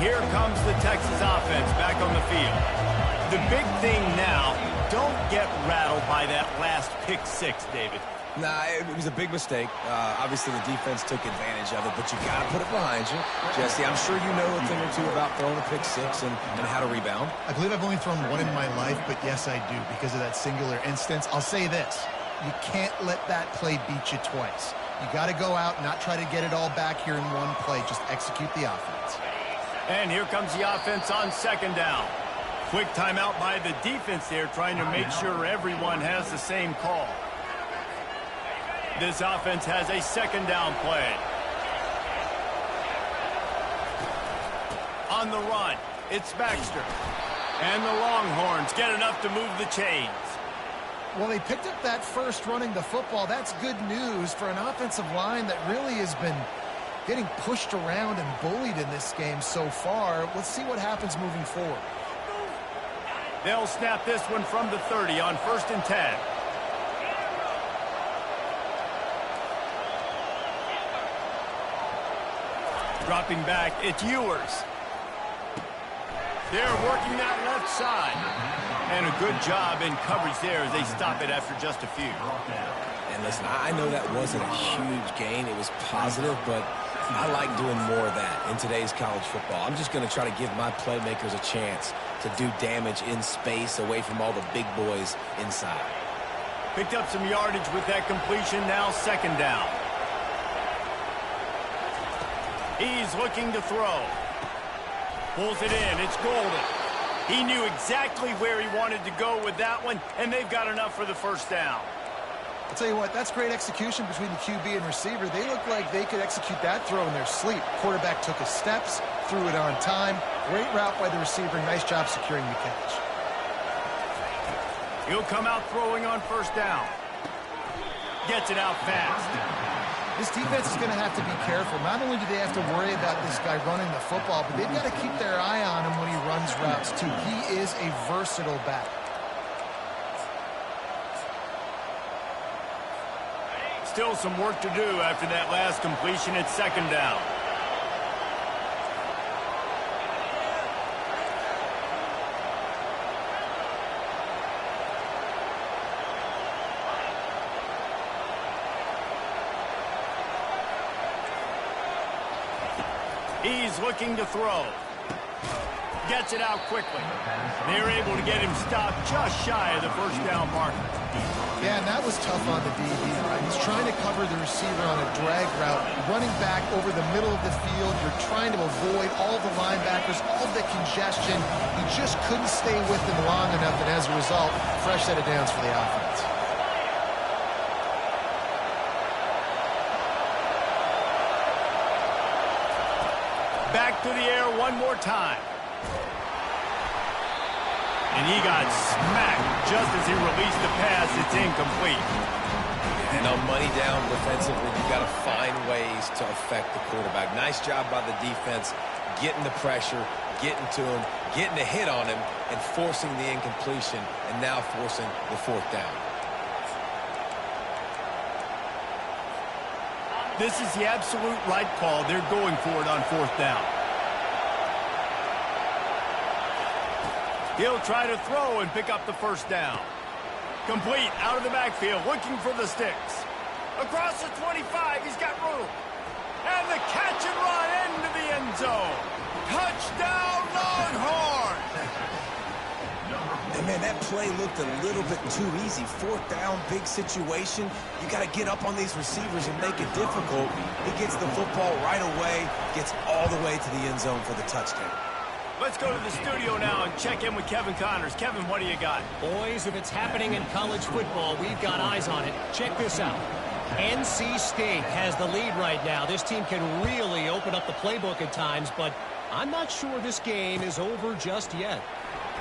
here comes the Texas offense back on the field. The big thing now, don't get rattled by that last pick six, David. Nah, it was a big mistake. Obviously, the defense took advantage of it, but you got to put it behind you. Jesse, I'm sure you know a thing or two about throwing a pick six and how to rebound. I believe I've only thrown one in my life, but yes, I do because of that singular instance. I'll say this. You can't let that play beat you twice. You got to go out and not try to get it all back here in one play. Just execute the offense. And here comes the offense on second down. Quick timeout by the defense there, trying to make sure everyone has the same call. This offense has a second down play. On the run, it's Baxter. And the Longhorns get enough to move the chains. Well, they picked up that first running the football. That's good news for an offensive line that really has been getting pushed around and bullied in this game so far. Let's see what happens moving forward. They'll snap this one from the 30 on 1st and 10. Dropping back, it's Ewers. They're working that left side. And a good job in coverage there as they stop it after just a few. And listen, I know that wasn't a huge gain. It was positive, but I like doing more of that in today's college football. I'm just going to try to give my playmakers a chance to do damage in space away from all the big boys inside. Picked up some yardage with that completion, now second down. He's looking to throw. Pulls it in, it's Golden. He knew exactly where he wanted to go with that one, and they've got enough for the first down. I'll tell you what, that's great execution between the QB and receiver. They look like they could execute that throw in their sleep. Quarterback took his steps, threw it on time. Great route by the receiver. Nice job securing the catch. He'll come out throwing on first down. Gets it out fast. This defense is going to have to be careful. Not only do they have to worry about this guy running the football, but they've got to keep their eye on him when he runs routes, too. He is a versatile back. Still some work to do after that last completion at second down. He's looking to throw. Gets it out quickly. They're able to get him stopped just shy of the first down marker. Yeah, and that was tough on the DB, right? He's trying to cover the receiver on a drag route, running back over the middle of the field. You're trying to avoid all the linebackers, all the congestion. You just couldn't stay with them long enough, and as a result, fresh set of downs for the offense. Back to the air one more time. And he got smacked just as he released the pass. It's incomplete. And on money down defensively, you've got to find ways to affect the quarterback. Nice job by the defense, getting the pressure, getting to him, getting a hit on him, and forcing the incompletion, and now forcing the fourth down. This is the absolute right call. They're going for it on fourth down. He'll try to throw and pick up the first down. Complete out of the backfield, looking for the sticks. Across the 25, he's got room. And the catch and run into the end zone. Touchdown, Longhorns! And man, that play looked a little bit too easy. Fourth down, big situation. You got to get up on these receivers and make it difficult. He gets the football right away, gets all the way to the end zone for the touchdown. Let's go to the studio now and check in with Kevin Connors. Kevin, what do you got? Boys, if it's happening in college football, we've got eyes on it. Check this out. NC State has the lead right now. This team can really open up the playbook at times, but I'm not sure this game is over just yet.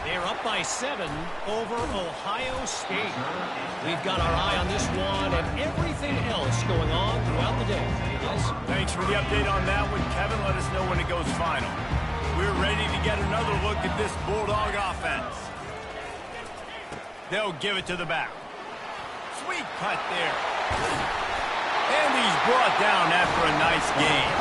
They're up by 7 over Ohio State. We've got our eye on this one and everything else going on throughout the day. Yes? Thanks for the update on that one, Kevin. Let us know when it goes final. We're ready to get another look at this Bulldog offense. They'll give it to the back. Sweet cut there. And he's brought down after a nice game.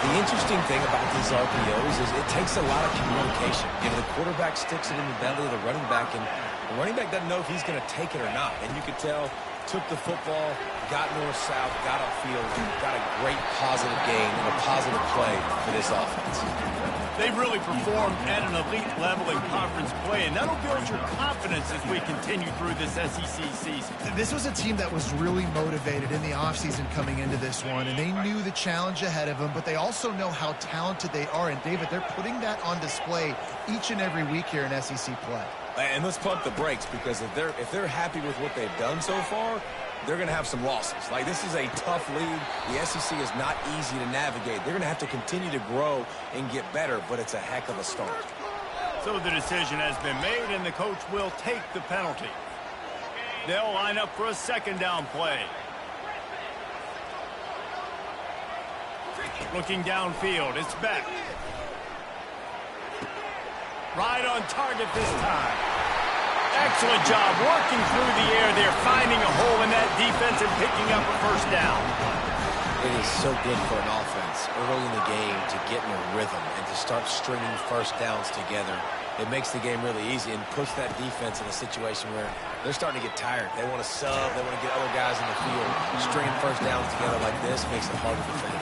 The interesting thing about these RPOs is it takes a lot of communication. You know, the quarterback sticks it in the belly of the running back, and the running back doesn't know if he's going to take it or not. And you could tell, took the football, got north-south, got upfield, got a great positive gain and a positive play for this offense. They've really performed at an elite level in conference play, and that'll build your confidence as we continue through this SEC season. This was a team that was really motivated in the offseason coming into this one, and they knew the challenge ahead of them, but they also know how talented they are. And, David, they're putting that on display each and every week here in SEC play. And let's pump the brakes, because if they're happy with what they've done so far, they're going to have some losses. Like, this is a tough league. The SEC is not easy to navigate. They're going to have to continue to grow and get better, but it's a heck of a start. So the decision has been made, and the coach will take the penalty. They'll line up for a second down play. Looking downfield, it's Beck. Right on target this time. Excellent job working through the air there, finding a hole in that defense and picking up a first down. It is so good for an offense early in the game to get in a rhythm and to start stringing first downs together. It makes the game really easy and puts that defense in a situation where they're starting to get tired. They want to sub. They want to get other guys in the field. Stringing first downs together like this makes it harder to defend.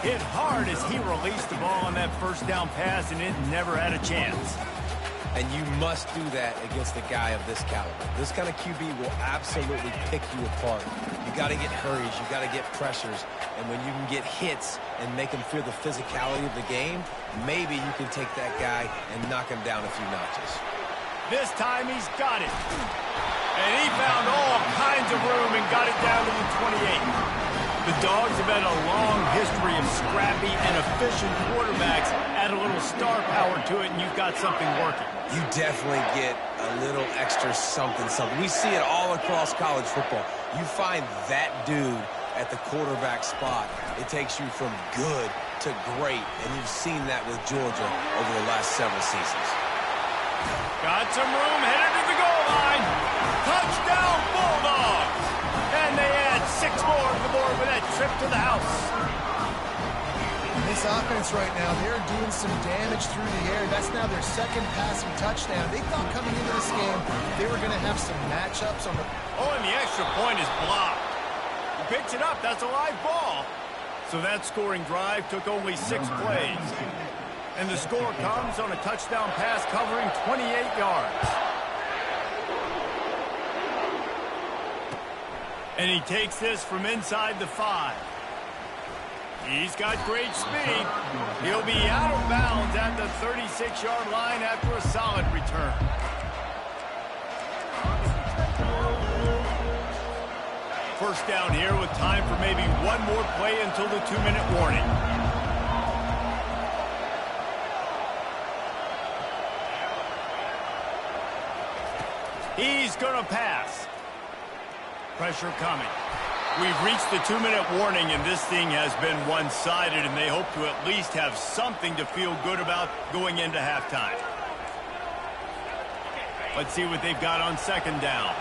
Hit hard as he released the ball on that first down pass, and it never had a chance. And you must do that against a guy of this caliber. This kind of QB will absolutely pick you apart. You got to get hurries. You got to get pressures. And when you can get hits and make him feel the physicality of the game, maybe you can take that guy and knock him down a few notches. This time he's got it. And he found all kinds of room and got it down to the 28. The Dogs have had a long history of scrappy and efficient quarterbacks. Add a little star power to it, and you've got something working. You definitely get a little extra something. We see it all across college football. You find that dude at the quarterback spot, it takes you from good to great, and you've seen that with Georgia over the last several seasons. Got some room, headed to the goal line. Touchdown, Bulldogs! And they add 6 more to the board with that trip to the house. This offense right now, they're doing some damage through the air. That's now their second passing touchdown. They thought coming into this game they were going to have some matchups on the... Oh, and the extra point is blocked. He picks it up. That's a live ball. So that scoring drive took only 6 plays. And the score comes on a touchdown pass covering 28 yards. And he takes this from inside the 5. He's got great speed. He'll be out of bounds at the 36-yard line after a solid return. First down here with time for maybe one more play until the 2-minute warning. He's going to pass. Pressure coming. We've reached the 2-minute warning, and this thing has been one-sided, and they hope to at least have something to feel good about going into halftime. Let's see what they've got on second down.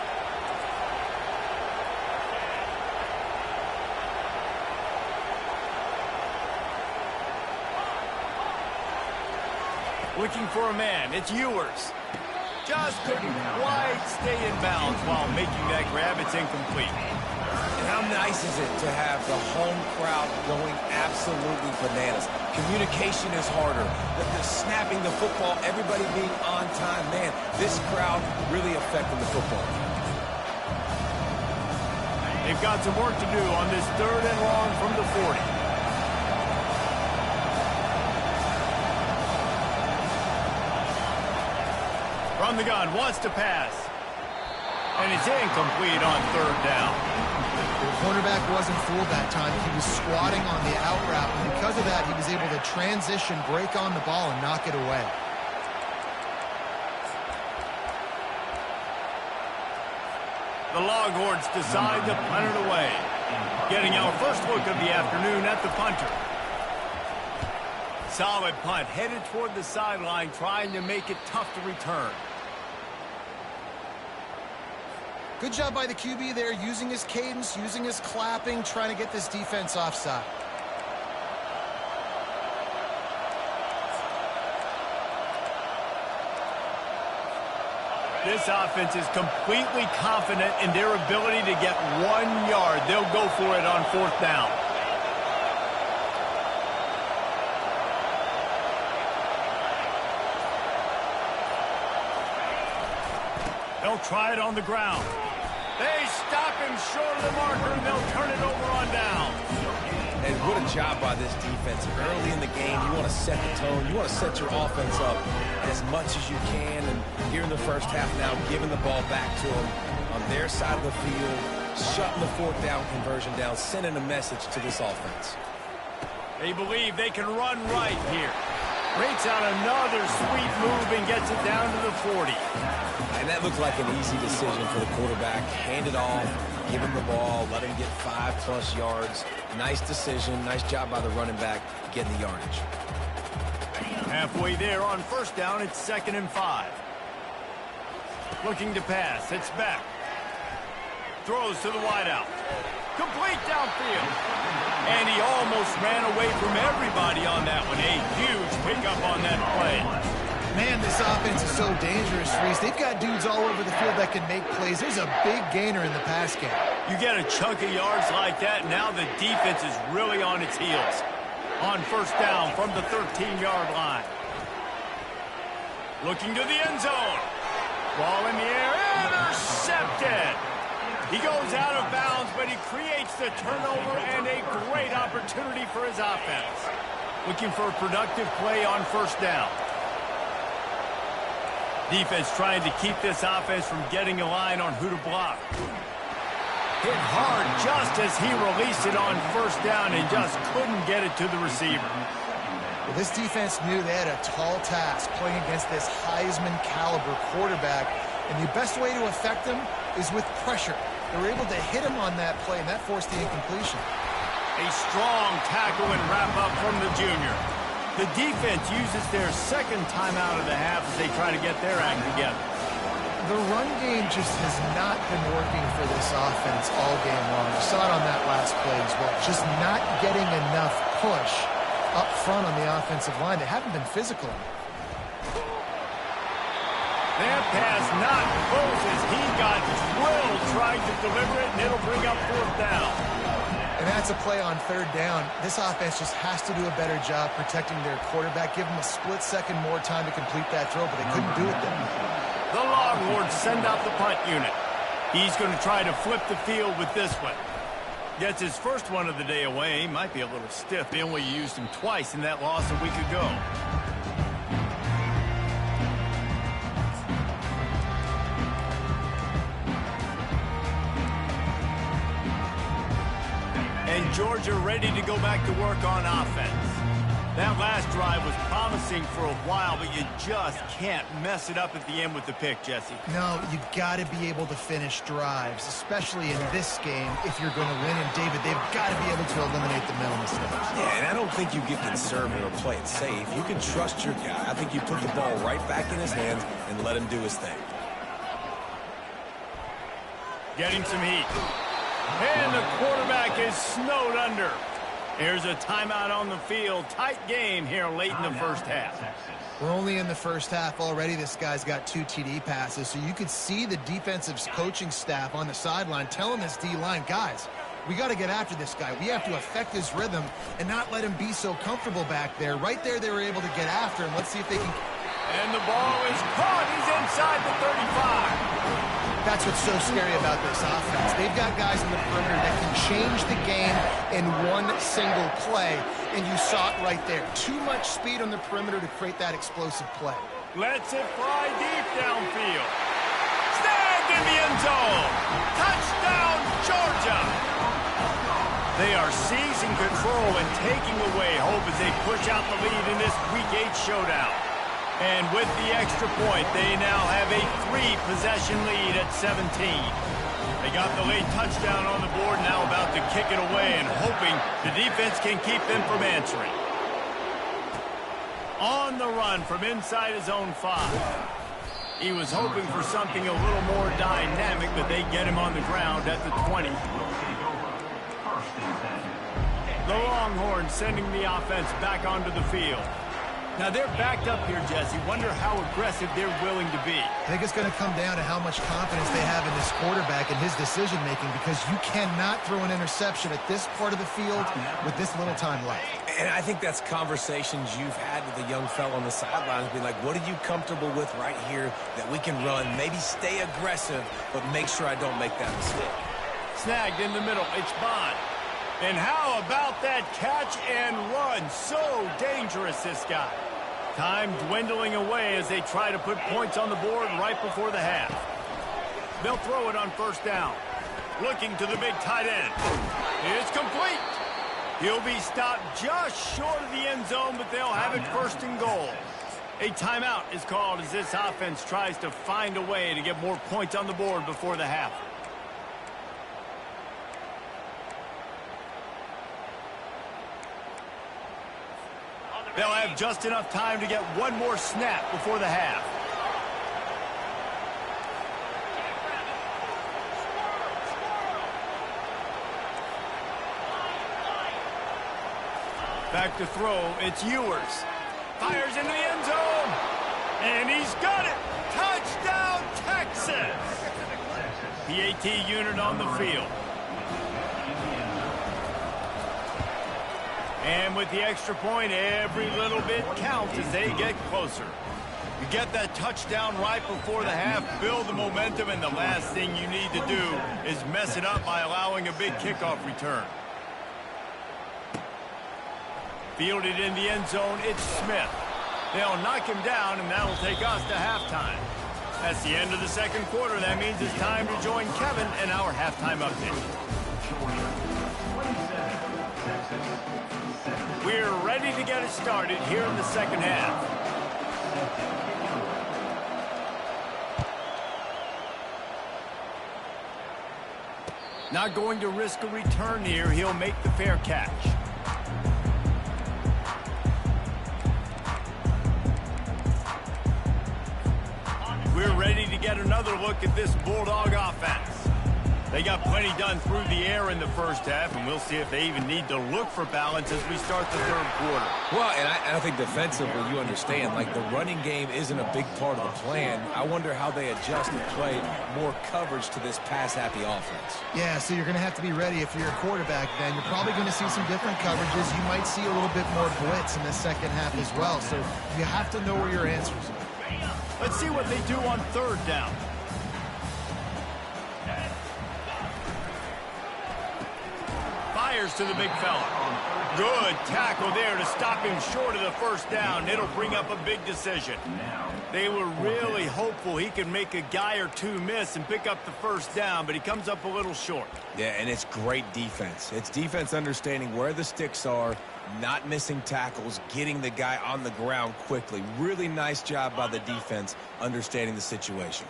Looking for a man. It's Ewers. Just couldn't quite stay in bounds while making that grab. It's incomplete. And how nice is it to have the home crowd going absolutely bananas? Communication is harder. The snapping the football, everybody being on time. Man, this crowd really affecting the football. They've got some work to do on this 3rd and long from the 40. From the gun, wants to pass. And it's incomplete on 3rd down. The cornerback wasn't fooled that time. He was squatting on the out route, and because of that, he was able to transition, break on the ball, and knock it away. The Longhorns decide to punt it away. Getting our first look of the afternoon at the punter. Solid punt, headed toward the sideline, trying to make it tough to return. Good job by the QB there, using his cadence, using his clapping, trying to get this defense offside. This offense is completely confident in their ability to get 1 yard. They'll go for it on 4th down. They'll try it on the ground. They stop him short of the marker, and they'll turn it over on down. And what a job by this defense. Early in the game, you want to set the tone. You want to set your offense up as much as you can. And here in the first half now, giving the ball back to them on their side of the field, shutting the 4th down conversion down, sending a message to this offense. They believe they can run right here. Breaks out another sweet move and gets it down to the 40. And that looked like an easy decision for the quarterback. Hand it off, give him the ball, let him get 5+ yards. Nice decision. Nice job by the running back getting the yardage. Halfway there on 1st down, it's 2nd and 5. Looking to pass. It's back. Throws to the wideout. Complete downfield. And he almost ran away from everybody on that one. A huge pickup on that play. Man, this offense is so dangerous, Reese. They've got dudes all over the field that can make plays. There's a big gainer in the pass game. You get a chunk of yards like that, now the defense is really on its heels. On 1st down from the 13-yard line. Looking to the end zone. Ball in the air, intercepted. He goes out of bounds, but he creates the turnover and a great opportunity for his offense. Looking for a productive play on 1st down. Defense trying to keep this offense from getting a line on who to block. Hit hard just as he released it on 1st down and just couldn't get it to the receiver. Well, this defense knew they had a tall task playing against this Heisman-caliber quarterback, and the best way to affect him is with pressure. They were able to hit him on that play, and that forced the incompletion. A strong tackle and wrap-up from the junior. The defense uses their 2nd timeout of the half as they try to get their act together. The run game just has not been working for this offense all game long. You saw it on that last play as well. Just not getting enough push up front on the offensive line. They haven't been physical. That pass not close as he got drilled trying to deliver it, and it'll bring up 4th down. And that's a play on 3rd down. This offense just has to do a better job protecting their quarterback. Give them a split second more time to complete that throw, but they couldn't do it then. The Longhorns send out the punt unit. He's going to try to flip the field with this one. Gets his first one of the day away. He might be a little stiff. They only used him twice in that loss a week ago. And Georgia ready to go back to work on offense. That last drive was promising for a while, but you just can't mess it up at the end with the pick, Jesse. No, you got to be able to finish drives, especially in this game if you're going to win. And, David, they've got to be able to eliminate the mental mistakes. Yeah, and I don't think you get conservative or play it safe. You can trust your guy. I think you put the ball right back in his hands and let him do his thing. Getting some heat. And the quarterback is snowed under. Here's a timeout on the field. Tight game here late in the first half. We're only in the first half already. This guy's got 2 TD passes, so you could see the defensive coaching staff on the sideline telling this D-line, guys, we got to get after this guy. We have to affect his rhythm and not let him be so comfortable back there. Right there, they were able to get after him. Let's see if they can... And the ball is caught. He's inside the 35. That's what's so scary about this offense. They've got guys in the perimeter that can change the game in one single play, and you saw it right there. Too much speed on the perimeter to create that explosive play. Lets it fly deep downfield. Snagged in the end zone. Touchdown, Georgia. They are seizing control and taking away hope as they push out the lead in this Week 8 showdown. And with the extra point, they now have a 3-possession lead at 17. They got the late touchdown on the board, now about to kick it away and hoping the defense can keep them from answering. On the run from inside his own 5. He was hoping for something a little more dynamic, but they get him on the ground at the 20. The Longhorns sending the offense back onto the field. Now they're backed up here, Jesse. Wonder how aggressive they're willing to be. I think it's going to come down to how much confidence they have in this quarterback and his decision-making, because you cannot throw an interception at this part of the field with this little time left. And I think that's conversations you've had with a young fellow on the sidelines, being like, what are you comfortable with right here that we can run? Maybe stay aggressive, but make sure I don't make that mistake. Snagged in the middle. It's Bond. And how about that catch and run? So dangerous, this guy. Time dwindling away as they try to put points on the board right before the half. They'll throw it on first down. Looking to the big tight end. It's complete. He'll be stopped just short of the end zone, but they'll have it first and goal. A timeout is called as this offense tries to find a way to get more points on the board before the half. They'll have just enough time to get one more snap before the half. Back to throw, it's Ewers. Fires into the end zone. And he's got it. Touchdown, Texas. PAT unit on the field. And with the extra point, every little bit counts as they get closer. You get that touchdown right before the half, build the momentum, and the last thing you need to do is mess it up by allowing a big kickoff return. Fielded in the end zone, it's Smith. They'll knock him down, and that'll take us to halftime. That's the end of the second quarter. That means it's time to join Kevin in our halftime update. We're ready to get it started here in the second half. Not going to risk a return here. He'll make the fair catch. We're ready to get another look at this Bulldog offense. They got plenty done through the air in the first half, and we'll see if they even need to look for balance as we start the third quarter. Well, and I think defensively, you understand, like the running game isn't a big part of the plan. I wonder how they adjust and play more coverage to this pass-happy offense. Yeah, so you're going to have to be ready if you're a quarterback then. You're probably going to see some different coverages. You might see a little bit more blitz in the second half as well, so you have to know where your answers are. Let's see what they do on third down. Fires to the big fella. Good tackle there to stop him short of the first down. It'll bring up a big decision. They were really hopeful he could make a guy or two miss and pick up the first down, but he comes up a little short. Yeah, and it's great defense. It's defense understanding where the sticks are, not missing tackles, getting the guy on the ground quickly. Really nice job by the defense understanding the situation.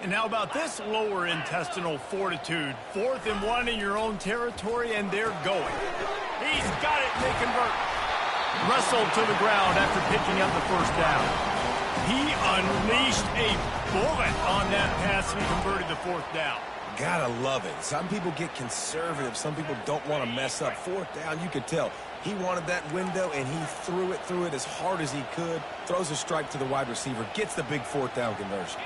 And how about this lower intestinal fortitude? 4th and 1 in your own territory, and they're going. He's got it, and they convert. Wrestled to the ground after picking up the first down. He unleashed a bullet on that pass and converted the fourth down. Gotta love it. Some people get conservative. Some people don't want to mess up. Fourth down, you could tell. He wanted that window, and he threw it as hard as he could. Throws a strike to the wide receiver. Gets the big fourth down conversion.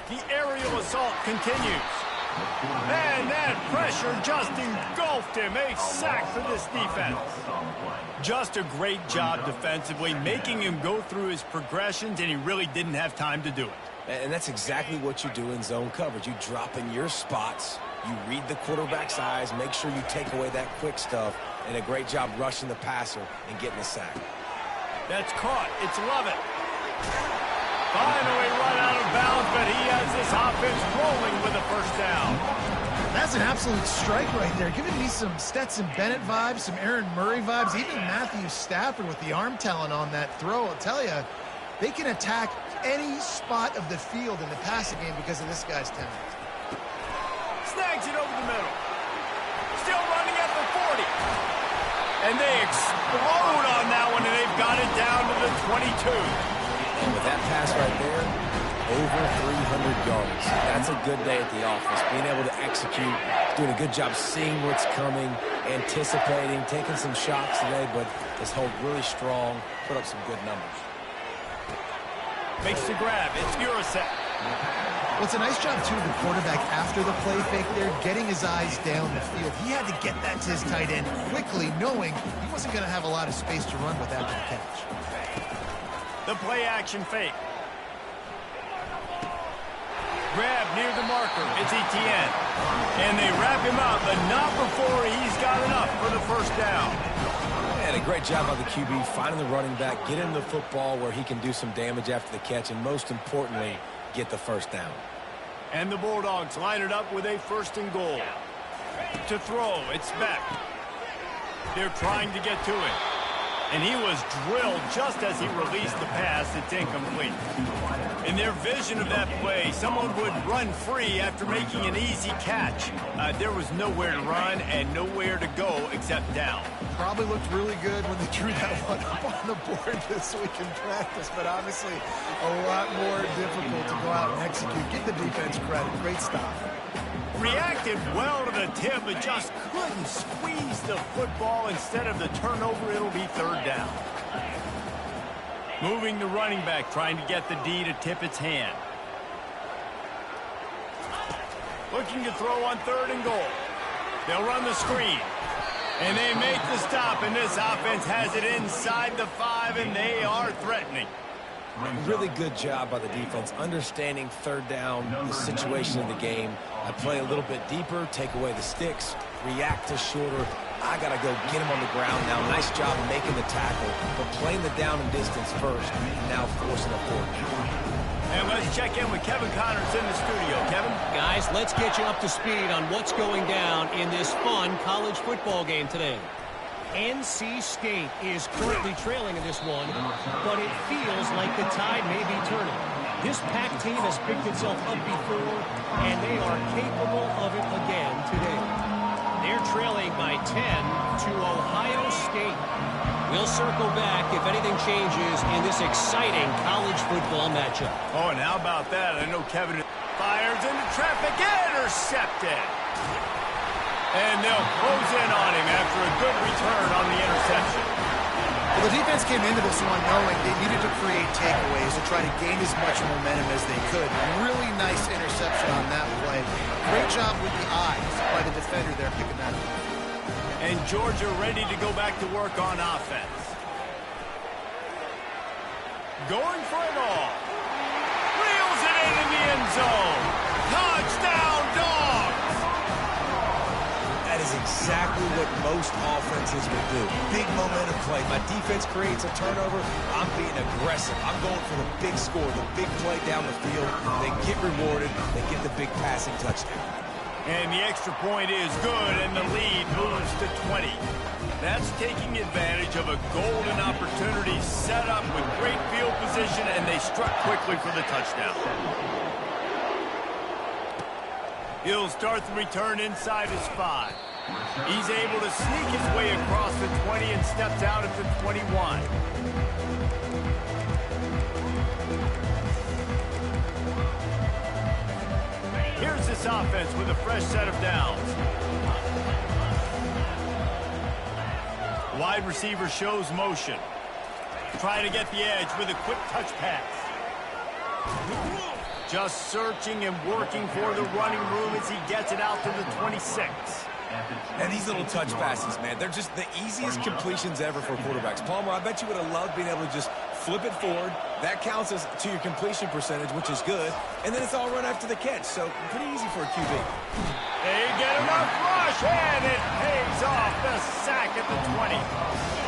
The aerial assault continues. And that pressure just engulfed him. A sack for this defense. Just a great job defensively, making him go through his progressions, and he really didn't have time to do it. And that's exactly what you do in zone coverage. You drop in your spots, you read the quarterback's eyes, make sure you take away that quick stuff, and a great job rushing the passer and getting a sack. That's caught. It's Lovett. Finally run out of bounds, but he has this offense rolling with a first down. That's an absolute strike right there. Giving me some Stetson Bennett vibes, some Aaron Murray vibes, even Matthew Stafford with the arm talent on that throw. I'll tell you, they can attack any spot of the field in the passing game because of this guy's talent. Snags it over the middle. Still running at the 40. And they explode on that one, and they've got it down to the 22. And with that pass right there, over 300 yards. That's a good day at the office. Being able to execute, doing a good job seeing what's coming, anticipating, taking some shots today, but has held really strong, put up some good numbers. Makes the grab. It's Ncaa. Well, it's a nice job, too, the quarterback after the play fake there, getting his eyes down the field. He had to get that to his tight end quickly, knowing he wasn't going to have a lot of space to run with after the catch. The play action fake. Grab near the marker. It's Etienne. And they wrap him up, but not before he's got enough for the first down. And a great job by the QB, finding the running back, get him the football where he can do some damage after the catch, and most importantly, get the first down. And the Bulldogs line it up with a 1st and goal. To throw, it's Beck. They're trying to get to it. And he was drilled just as he released the pass. It's incomplete. In their vision of that play, someone would run free after making an easy catch. There was nowhere to run and nowhere to go except down. Probably looked really good when they drew that one up on the board this week in practice, but obviously a lot more difficult to go out and execute. Give the defense credit. Great stop. Reacted well to the tip, but just couldn't squeeze the football. Instead of the turnover, it'll be 3rd down. Moving the running back, trying to get the D to tip its hand. Looking to throw on 3rd and goal. They'll run the screen. And they make the stop, and this offense has it inside the 5, and they are threatening. Really good job by the defense, understanding 3rd down, the situation of the game. I play a little bit deeper, take away the sticks, react to shorter. I got to go get him on the ground now. Nice job making the tackle, but playing the down and distance first, and now forcing a 4th down. And let's check in with Kevin Connors in the studio. Kevin? Guys, let's get you up to speed on what's going down in this fun college football game today. NC State is currently trailing in this one, but it feels like the tide may be turning. This Pac team has picked itself up before, and they are capable of it again today. They're trailing by 10 to Ohio State. We'll circle back if anything changes in this exciting college football matchup. Oh, and how about that? I know Kevin fires into traffic, intercepted. And they'll close in on him after a good return on the interception. Well, the defense came into this one knowing they needed to create takeaways to try to gain as much momentum as they could. Really nice interception on that play. Great job with the eyes by the defender there picking that up. And Georgia ready to go back to work on offense. Going for it all. Reels it in the end zone. Touchdown, Dogs! That is exactly what most offenses will do. Big momentum play. My defense creates a turnover. I'm being aggressive. I'm going for the big score, the big play down the field. They get rewarded. They get the big passing touchdown. And the extra point is good, and the lead moves to 20. That's taking advantage of a golden opportunity set up with great field position, and they struck quickly for the touchdown. He'll start the return inside his 5. He's able to sneak his way across the 20 and steps out at the 21. Here's this offense with a fresh set of downs. Wide receiver shows motion. Trying to get the edge with a quick touch pass. Just searching and working for the running room as he gets it out to the 26. And these little touch passes, man, they're just the easiest completions ever for quarterbacks. Palmer, I bet you would have loved being able to just flip it forward. That counts as to your completion percentage, which is good. And then it's all run after the catch, so pretty easy for a QB. They get enough rush, and it pays off the sack at the 20.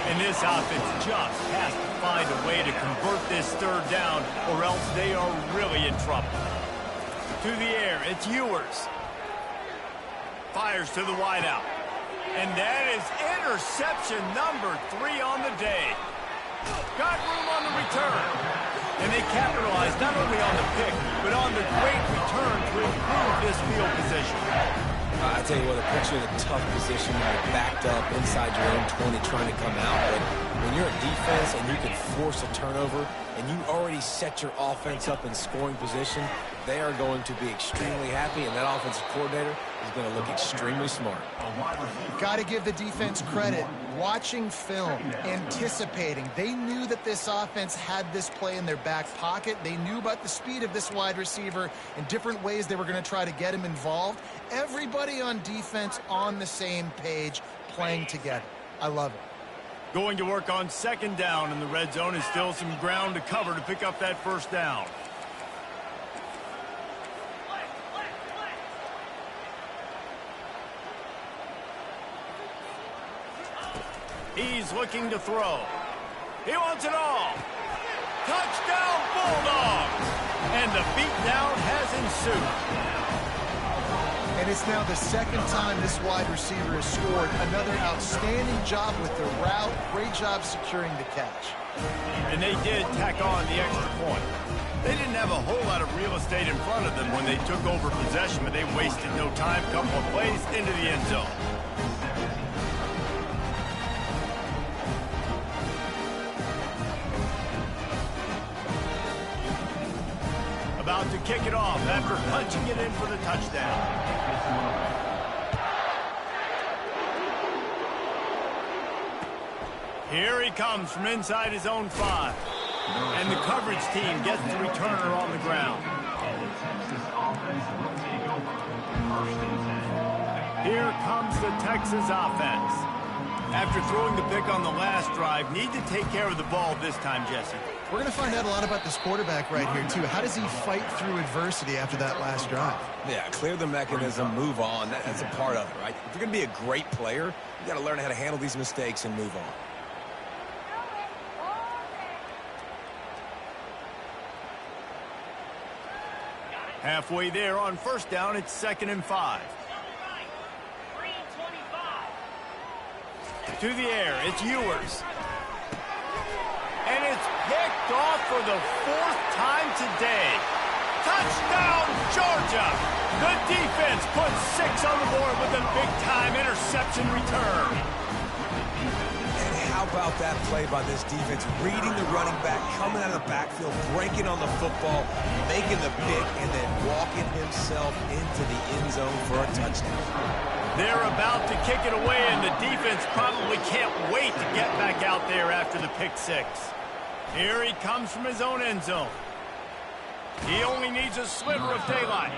And this offense just has to find a way to convert this 3rd down, or else they are really in trouble. To the air, it's Ewers. Fires to the wideout. And that is interception number 3 on the day. Got room on the return. And they capitalized not only on the pick, but on the great return to improve this field position. I tell you what, it puts you in a tough position when you're backed up inside your own 20 trying to come out. But when you're a defense and you can force a turnover and you already set your offense up in scoring position, they are going to be extremely happy, and that offensive coordinator is going to look extremely smart. Got to give the defense credit. Watching film, anticipating. They knew that this offense had this play in their back pocket. They knew about the speed of this wide receiver and different ways they were going to try to get him involved. Everybody on defense on the same page, playing together. I love it. Going to work on second down in the red zone is still some ground to cover to pick up that first down. He's looking to throw. He wants it all. Touchdown, Bulldogs! And the beatdown has ensued. And it's now the second time this wide receiver has scored. Another outstanding job with the route. Great job securing the catch. And they did tack on the extra point. They didn't have a whole lot of real estate in front of them when they took over possession, but they wasted no time. Couple of plays into the end zone. About to kick it off after punching it in for the touchdown. Here he comes from inside his own 5. And the coverage team gets the returner on the ground. Here comes the Texas offense. After throwing the pick on the last drive, need to take care of the ball this time, Jesse. We're going to find out a lot about this quarterback right here, too. How does he fight through adversity after that last drive? Yeah, clear the mechanism, move on. That's a part of it, right? If you're going to be a great player, you got to learn how to handle these mistakes and move on. Halfway there on first down, it's 2nd and 5. To the air, it's Ewers. And it's picked off for the 4th time today. Touchdown, Georgia! The defense puts 6 on the board with a big-time interception return. And how about that play by this defense? Reading the running back, coming out of the backfield, breaking on the football, making the pick, and then walking himself into the end zone for a touchdown. They're about to kick it away, and the defense probably can't wait to get back out there after the pick 6. Here he comes from his own end zone. He only needs a sliver of daylight.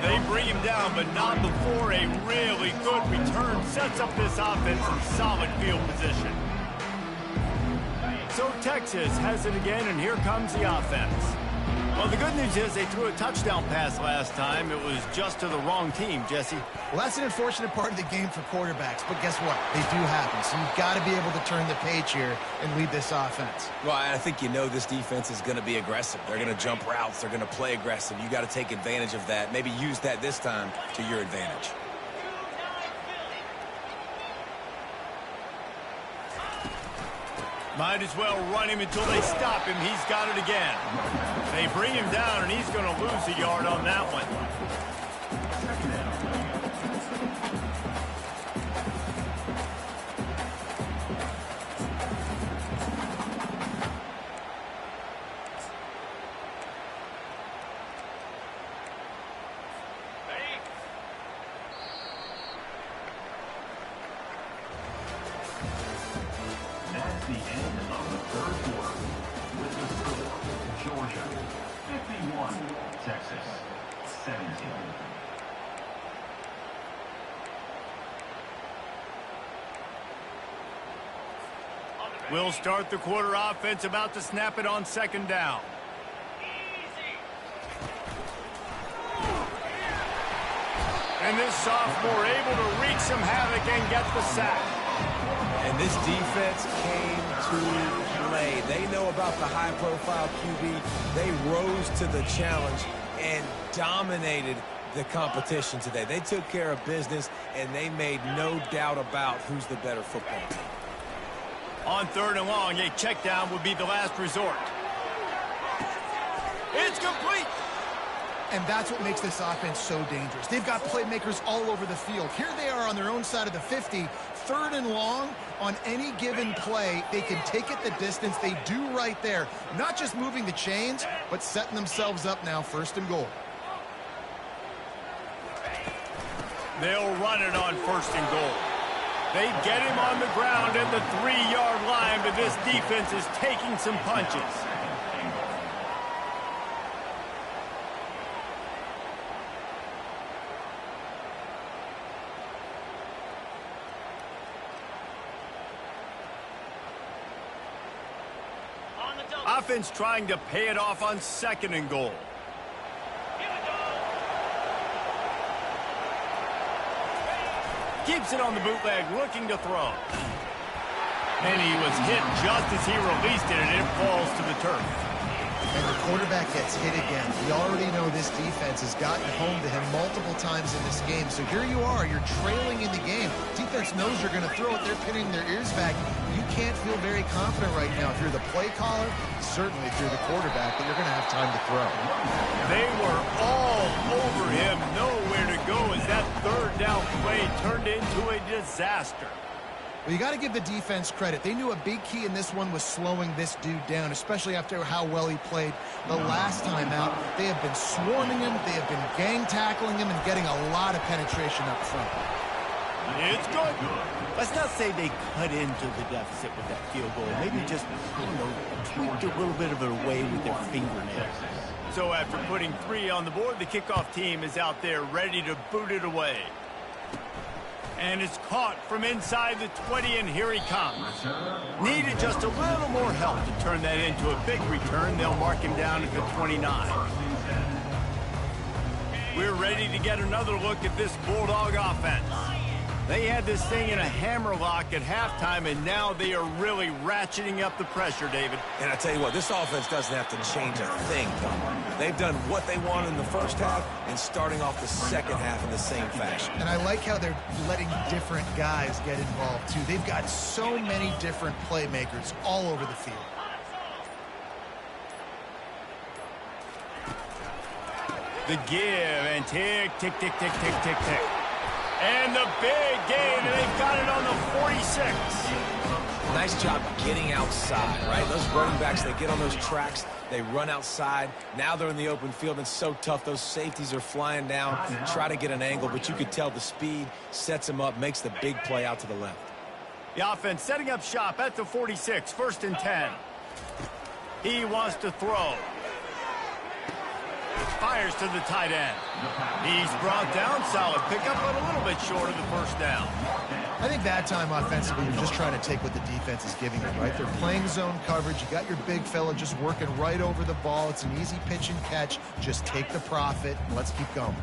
They bring him down, but not before a really good return sets up this offense in solid field position. So Texas has it again, and here comes the offense. Well, the good news is they threw a touchdown pass last time. It was just to the wrong team, Jesse. Well, that's an unfortunate part of the game for quarterbacks, but guess what? They do happen, so you've got to be able to turn the page here and lead this offense. Well, I think you know this defense is going to be aggressive. They're going to jump routes. They're going to play aggressive. You got to take advantage of that. Maybe use that this time to your advantage. Might as well run him until they stop him. He's got it again. They bring him down, and he's going to lose a yard on that one. The end of the third quarter with the score, Georgia 51, Texas 17. We'll start the quarter offense, about to snap it on second down. And this sophomore able to wreak some havoc and get the sack. And this defense came to play. They know about the high-profile QB. They rose to the challenge and dominated the competition today. They took care of business, and they made no doubt about who's the better football team. On 3rd and long, a check down would be the last resort. It's complete. And that's what makes this offense so dangerous. They've got playmakers all over the field. Here they are on their own side of the 50, 3rd and long. On any given play, they can take it the distance. They do right there. Not just moving the chains, but setting themselves up now 1st and goal. They'll run it on 1st and goal. They get him on the ground at the 3-yard line, but this defense is taking some punches. Offense trying to pay it off on 2nd and goal. Keeps it on the bootleg, looking to throw. And he was hit just as he released it, and it falls to the turf. And the quarterback gets hit again. We already know this defense has gotten home to him multiple times in this game. So here you are, you're trailing in the game. Defense knows you're going to throw it. They're pinning their ears back. You can't feel very confident right now. If you're the play caller, certainly if you're the quarterback, that you're going to have time to throw. They were all over him, nowhere to go as that 3rd down play turned into a disaster. Well, you got to give the defense credit. They knew a big key in this one was slowing this dude down, especially after how well he played the last time out. They have been swarming him. They have been gang tackling him and getting a lot of penetration up front. It's good. Let's not say they cut into the deficit with that field goal. Maybe just, tweaked a little bit of it away with their fingernails. So after putting 3 on the board, the kickoff team is out there ready to boot it away. And it's caught from inside the 20, and here he comes. Needed just a little more help to turn that into a big return. They'll mark him down at the 29. We're ready to get another look at this Bulldog offense. They had this thing in a hammerlock at halftime, and now they are really ratcheting up the pressure, David. And I tell you what, this offense doesn't have to change a thing, Tom. They've done what they want in the 1st half and starting off the 2nd half in the same fashion. And I like how they're letting different guys get involved, too. They've got so many different playmakers all over the field. The give and tick, tick, tick, tick, tick, tick, tick. And the big gain, and they've got it on the 46. Nice job getting outside, right? Those running backs, they get on those tracks, they run outside. Now they're in the open field. It's so tough. Those safeties are flying down, try to get an angle, but you could tell the speed sets them up, makes the big play out to the left. The offense setting up shop at the 46, 1st and 10. He wants to throw. Fires to the tight end. He's brought down, solid pickup, but a little bit short of the 1st down. I think that time offensively, you're just trying to take what the defense is giving them, right? They're playing zone coverage. You got your big fella just working right over the ball. It's an easy pitch and catch. Just take the profit, and let's keep going.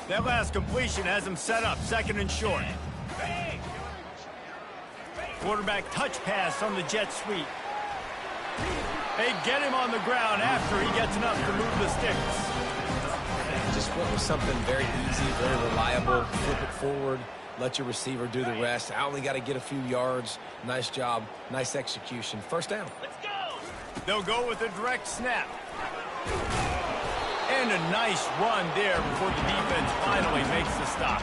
That last completion has him set up, 2nd and short. Quarterback touch pass on the jet sweep. They get him on the ground after he gets enough to move the sticks. Just went with something very easy, very reliable. Flip it forward, let your receiver do the rest. I only got to get a few yards. Nice job, nice execution. 1st down. Let's go. They'll go with a direct snap. And a nice run there before the defense finally makes the stop.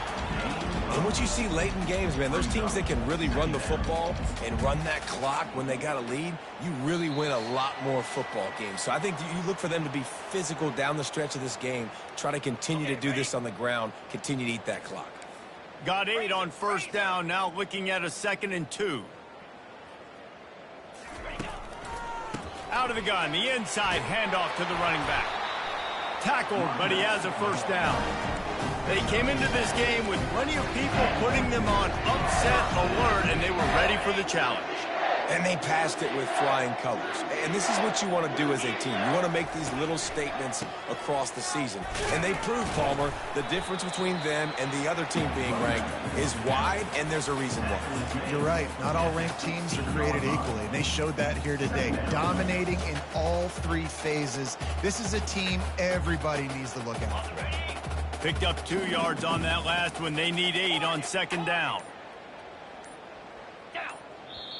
And what you see late in games, man, those teams that can really run the football and run that clock when they got a lead, you really win a lot more football games. So I think you look for them to be physical down the stretch of this game, try to continue to do this on the ground, continue to eat that clock. Got 8 on 1st down, now looking at a 2nd and 2. Out of the gun, the inside handoff to the running back. Tackled, but he has a 1st down. They came into this game with plenty of people putting them on upset alert, and they were ready for the challenge. And they passed it with flying colors. And this is what you want to do as a team. You want to make these little statements across the season. And they proved, Palmer, the difference between them and the other team being ranked is wide, and there's a reason why. You're right. Not all ranked teams are created equally, and they showed that here today. Dominating in all 3 phases. This is a team everybody needs to look out for. Picked up 2 yards on that last one. They need 8 on 2nd down.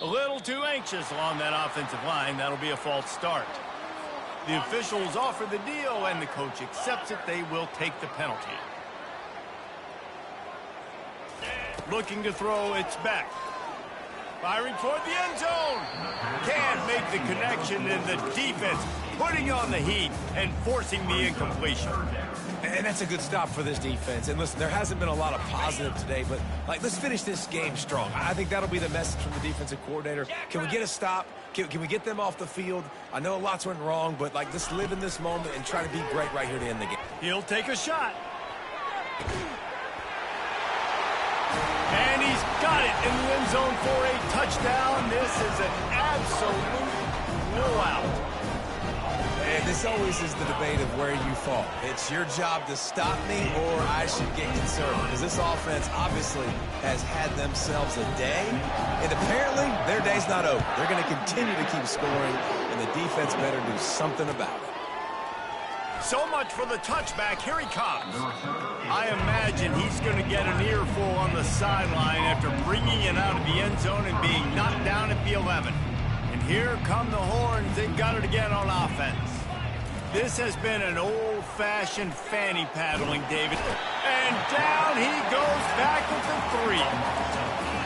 A little too anxious along that offensive line. That'll be a false start. The officials offer the deal, and the coach accepts it. They will take the penalty. Looking to throw, it's back. Firing toward the end zone. Can't make the connection, and the defense putting on the heat and forcing the incompletion. And that's a good stop for this defense. And listen, there hasn't been a lot of positive today, but let's finish this game strong. I think that'll be the message from the defensive coordinator. Can we get a stop? Can we get them off the field? I know lots went wrong, but just live in this moment and try to be great right here to end the game. He'll take a shot. And he's got it in the end zone for a touchdown. This is an absolute blowout. And this always is the debate of where you fall. It's your job to stop me, or I should get concerned. Because this offense obviously has had themselves a day. And apparently, their day's not over. They're going to continue to keep scoring, and the defense better do something about it. So much for the touchback. Here he comes. I imagine he's going to get an earful on the sideline after bringing it out of the end zone and being knocked down at the 11. And here come the horns. They've got it again on offense. This has been an old-fashioned fanny paddling, David. And down he goes back with the 3.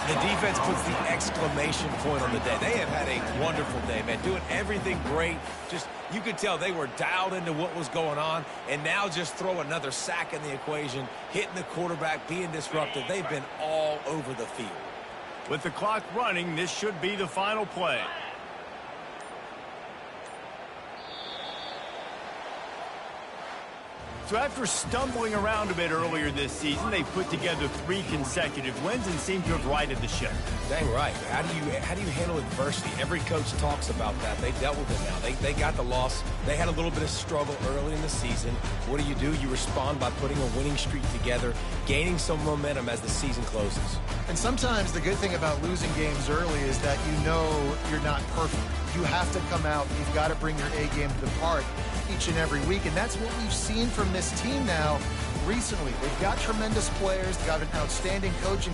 The defense puts the exclamation point on the day. They have had a wonderful day, man, doing everything great. Just, you could tell they were dialed into what was going on, and now just throw another sack in the equation, hitting the quarterback, being disruptive. They've been all over the field. With the clock running, this should be the final play. So after stumbling around a bit earlier this season, they put together 3 consecutive wins and seem to have righted the ship. Dang right. How do you handle adversity? Every coach talks about that. They dealt with it now. They got the loss. They had a little bit of struggle early in the season. What do? You respond by putting a winning streak together, gaining some momentum as the season closes. And sometimes the good thing about losing games early is that you know you're not perfect. You have to come out. You've got to bring your A game to the park each and every week, and that's what we've seen from this team now recently. They've got tremendous players. They've got an outstanding coaching